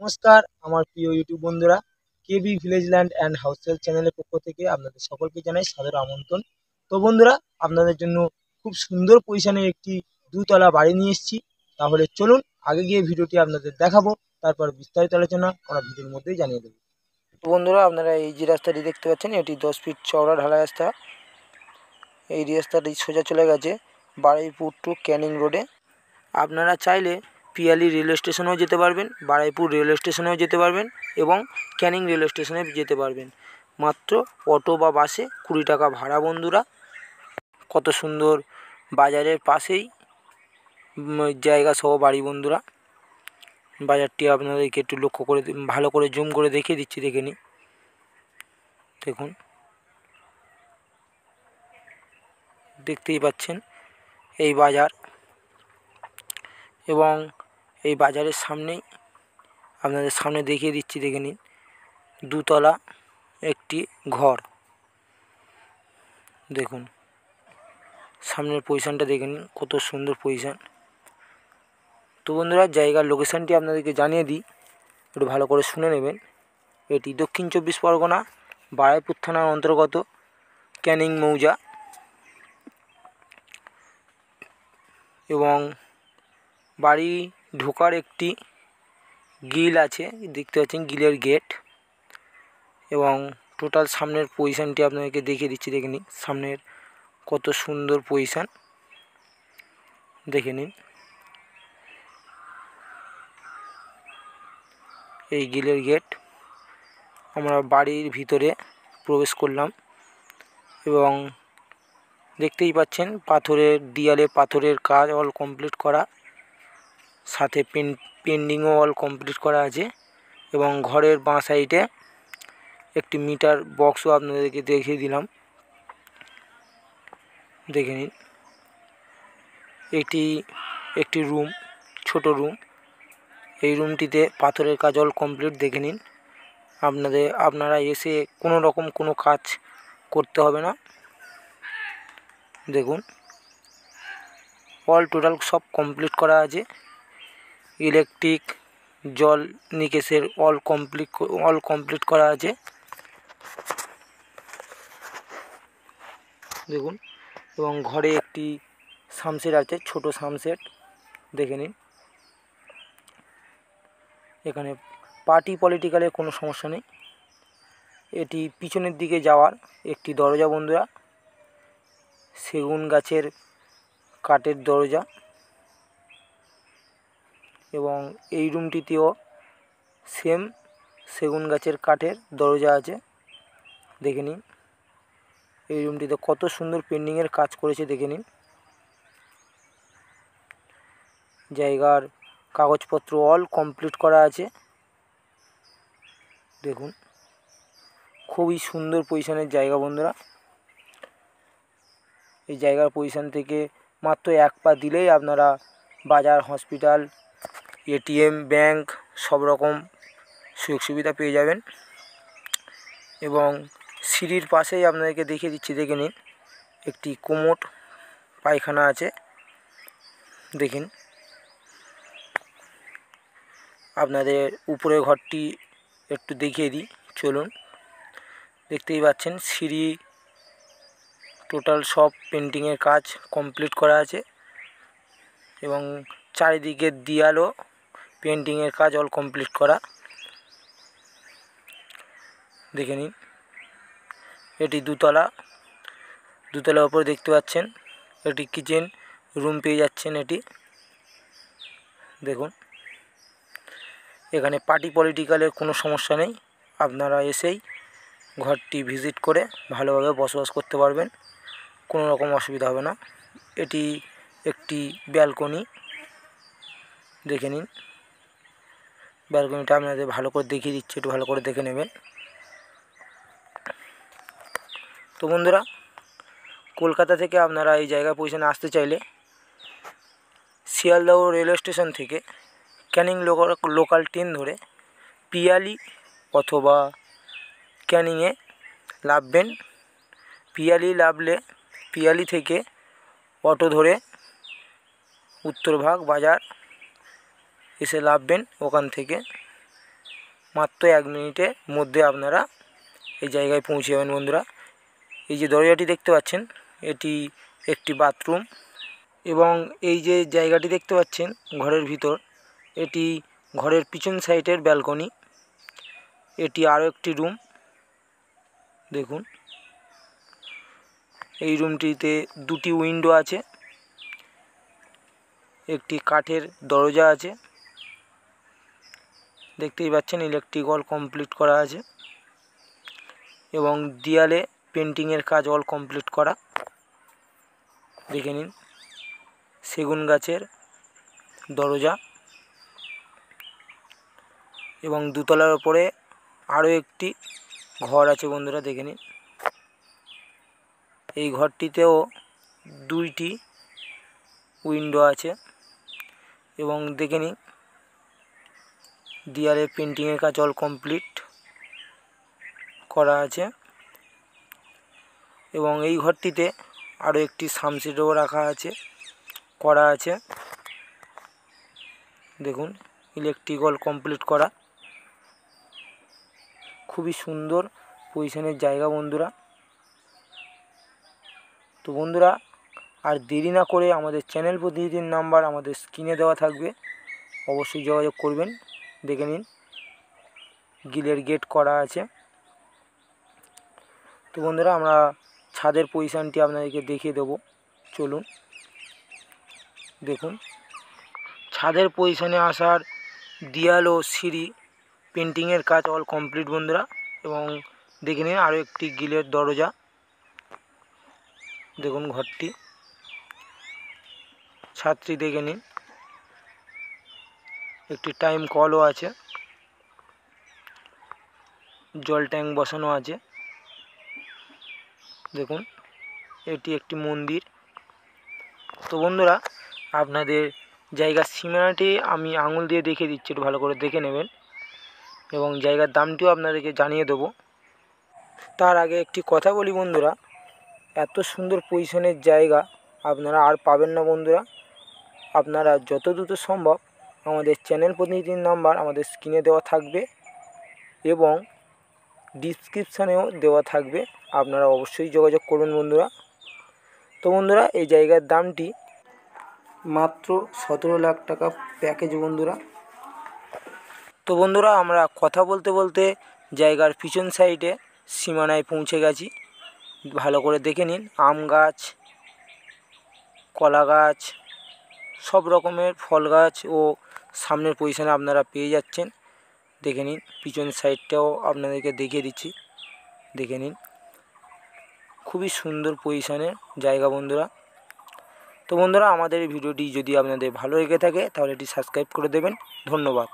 নমস্কার আমার প্রিয় ইউটিউব বন্ধুরা, কেবি ভিলেজ ল্যান্ড অ্যান্ড হাউসেল চ্যানেলের পক্ষ থেকে আপনাদের সকলকে জানাই সাদর আমন্ত্রণ। তো বন্ধুরা, আপনাদের জন্য খুব সুন্দর পজিশনের একটি দুতলা বাড়ি নিয়ে এসেছি। তাহলে চলুন আগে গিয়ে ভিডিওটি আপনাদের দেখাবো, তারপর বিস্তারিত আলোচনা আমরা ভিডিওর মধ্যেই জানিয়ে দেবো। তো বন্ধুরা, আপনারা এই যে রাস্তাটি দেখতে পাচ্ছেন, এটি 10 ফিট চওড়া ঢালাই রাস্তা। এই রাস্তাটি সোজা চলে গেছে বারুইপুর টু ক্যানিং রোডে। আপনারা চাইলে পিয়ালি রেলওয়ে স্টেশনেও যেতে পারবেন, বারুইপুর রেলওয়ে স্টেশনেও যেতে পারবেন এবং ক্যানিং রেলওয়ে স্টেশনে যেতে পারবেন। মাত্র অটো বা বাসে 20 টাকা ভাড়া। বন্ধুরা, কত সুন্দর বাজারের পাশেই জায়গা সহ বাড়ি। বন্ধুরা, বাজারটি আপনাদেরকে একটু লক্ষ্য করে ভালো করে জুম করে দেখিয়ে দিচ্ছি, দেখে নিন। দেখুন, দেখতেই পাচ্ছেন এই বাজার, এবং এই বাজারের সামনেই আপনাদের সামনে দেখিয়ে দিচ্ছি, দেখে নিন। দুতলা একটি ঘর। দেখুন সামনের পজিশনটা দেখে নিন, কত সুন্দর পজিশন। তো বন্ধুরা, জায়গার লোকেশানটি আপনাদেরকে জানিয়ে দিই, একটু ভালো করে শুনে নেবেন। এটি দক্ষিণ 24 পরগনা, বারুইপুর থানার অন্তর্গত ক্যানিং মৌজা, এবং বাড়ি ঢোকার একটি গ্রিল আছে, দেখতে পাচ্ছেন গ্রিলের গেট। এবং টোটাল সামনের পজিশনটি আপনাদেরকে দেখিয়ে দিচ্ছি, দেখে নিন। সামনের কত সুন্দর পজিশন, দেখে নিন। এই গ্রিলের গেট। আমরা বাড়ির ভিতরে প্রবেশ করলাম, এবং দেখতেই পাচ্ছেন পাথরের দেয়ালে পাথরের কাজ অল কমপ্লিট করা, সাথে পেন্ডিংও অল কমপ্লিট করা আছে। এবং ঘরের বাঁ সাইডে একটি মিটার বক্সও আপনাদেরকে দেখিয়ে দিলাম, দেখে নিন। এটি একটি রুম, ছোট রুম। এই রুমটিতে পাথরের কাজ অল কমপ্লিট, দেখে নিন। আপনারা এসে কোনো রকম কোনো কাজ করতে হবে না। দেখুন, অল টোটাল সব কমপ্লিট করা আছে। ইলেকট্রিক, জল নিকেশের অল কমপ্লিট করা আছে, দেখুন। এবং ঘরে একটি সামসেট আছে, ছোট সামসেট, দেখে নিন। এখানে পার্টি পলিটিক্যালের কোনো সমস্যা নেই। এটি পিছনের দিকে যাওয়ার একটি দরজা। বন্ধুরা, সেগুন গাছের কাঠের দরজা, এবং এই রুমটিতেও সেম সেগুন গাছের কাঠের দরজা আছে, দেখে নিন। এই রুমটিতে কত সুন্দর পেন্ডিংয়ের কাজ করেছে, দেখে নিন। জায়গার কাগজপত্র অল কমপ্লিট করা আছে, দেখুন। খুবই সুন্দর পজিশনের জায়গা। বন্ধুরা, এই জায়গার পজিশন থেকে মাত্র 1 পা দিলেই আপনারা বাজার, হসপিটাল, এটিএম, ব্যাংক সব রকম সুযোগ সুবিধা পেয়ে যাবেন। এবং সিঁড়ির পাশেই আপনাদেরকে দেখিয়ে দিচ্ছি, দেখে নিন। একটি কোমোড পায়খানা আছে, দেখুন। আপনাদের উপরের ঘরটি একটু দেখিয়ে দিই, চলুন। দেখতেই পাচ্ছেন সিঁড়ি টোটাল সব পেন্টিংয়ের কাজ কমপ্লিট করা আছে, এবং চারিদিকের দেয়ালও পেন্টিংয়ের কাজ অল কমপ্লিট করা, দেখে নিন। এটি দুতলার ওপরে দেখতে পাচ্ছেন একটি কিচেন রুম পেয়ে যাচ্ছেন, এটি দেখুন। এখানে পার্টি পলিটিক্যালের কোনো সমস্যা নেই। আপনারা এসেই ঘরটি ভিজিট করে ভালোভাবে বসবাস করতে পারবেন, কোনো রকম অসুবিধা হবে না। এটি একটি ব্যালকনি, দেখে নিন। ব্যালকনিটা আপনাদের ভালো করে দেখিয়ে দিচ্ছি, একটু ভালো করে দেখে নেবেন। তো বন্ধুরা, কলকাতা থেকে আপনারা এই জায়গায় পজিশনে আসতে চাইলে শিয়ালদহ রেলওয়ে স্টেশন থেকে ক্যানিং লোকাল ট্রেন ধরে পিয়ালি অথবা ক্যানিংয়ে নামবেন। পিয়ালি নামলে পিয়ালি থেকে অটো ধরে উত্তরভাগ বাজার এসে নামবেন। ওখান থেকে মাত্র 1 মিনিটের মধ্যে আপনারা এই জায়গায় পৌঁছে যাবেন বন্ধুরা। এই যে দরজাটি দেখতে পাচ্ছেন এটি একটি বাথরুম, এবং এই যে জায়গাটি দেখতে পাচ্ছেন ঘরের ভিতর, এটি ঘরের পিছন সাইডের ব্যালকনি। এটি আরও একটি রুম। দেখুন এই রুমটিতে 2টি উইন্ডো আছে, একটি কাঠের দরজা আছে, দেখতেই পাচ্ছেন ইলেকট্রিক অল কমপ্লিট করা আছে, এবং দেয়ালে পেন্টিংয়ের কাজ অল কমপ্লিট করা। দেখে নিন সেগুন গাছের দরজা, এবং 2 তলার ওপরে আরও একটি ঘর আছে বন্ধুরা। দেখে নিন এই ঘরটিতেও 2টি উইন্ডো আছে, এবং দেখে নিন দেয়ালে পেন্টিংয়ের কাজ অল কমপ্লিট করা আছে, এবং এই ঘরটিতে আরও একটি সামসিডও রাখা আছে, করা আছে। দেখুন ইলেকট্রিক অল কমপ্লিট করা, খুবই সুন্দর পজিশনের জায়গা বন্ধুরা। তো বন্ধুরা আর দেরি না করে আমাদের চ্যানেল প্রতিনিধির নাম্বার আমাদের স্ক্রিনে দেওয়া থাকবে, অবশ্যই যোগাযোগ করবেন। দেখে নিন গ্রিলের গেট করা আছে। তো বন্ধুরা আমরা ছাদের পজিশনটি আপনাদেরকে দেখিয়ে দেব, চলুন দেখুন। ছাদের পজিশনে আসার দেয়াল ও সিঁড়ি পেন্টিংয়ের কাজ অল কমপ্লিট বন্ধুরা, এবং দেখে নিন আরও একটি গ্রিলের দরজা। দেখুন ঘরটি, ছাদটি দেখে নিন, একটি টাইম কলও আছে, জল ট্যাঙ্ক বসানো আছে। দেখুন এটি একটি মন্দির। তো বন্ধুরা আপনাদের জায়গার সীমানাটি আমি আঙুল দিয়ে দেখিয়ে দিচ্ছি, একটু ভালো করে দেখে নেবেন, এবং জায়গার দামটিও আপনাদেরকে জানিয়ে দেবো। তার আগে একটি কথা বলি বন্ধুরা, এত সুন্দর পজিশনের জায়গা আপনারা আর পাবেন না বন্ধুরা। আপনারা যত দ্রুত সম্ভব আমাদের চ্যানেল প্রতিনিধির নাম্বার আমাদের স্ক্রিনে দেওয়া থাকবে এবং ডিসক্রিপশানেও দেওয়া থাকবে, আপনারা অবশ্যই যোগাযোগ করবেন বন্ধুরা। তো বন্ধুরা এই জায়গার দামটি মাত্র 17 লাখ টাকা প্যাকেজ বন্ধুরা। তো বন্ধুরা আমরা কথা বলতে বলতে জায়গার পিছন সাইডে সীমানায় পৌঁছে গেছি, ভালো করে দেখে নিন। আম গাছ, কলা গাছ, সব রকমের ফল গাছ ও সামনের পজিশনে আপনারা পেয়ে যাচ্ছেন। দেখে নিন পিছন সাইডটাও আপনাদেরকে দেখিয়ে দিচ্ছি, দেখে নিন খুবই সুন্দর পজিশনের জায়গা বন্ধুরা। তো বন্ধুরা আমাদের এই ভিডিওটি যদি আপনাদের ভালো লেগে থাকে তাহলে এটি সাবস্ক্রাইব করে দেবেন। ধন্যবাদ।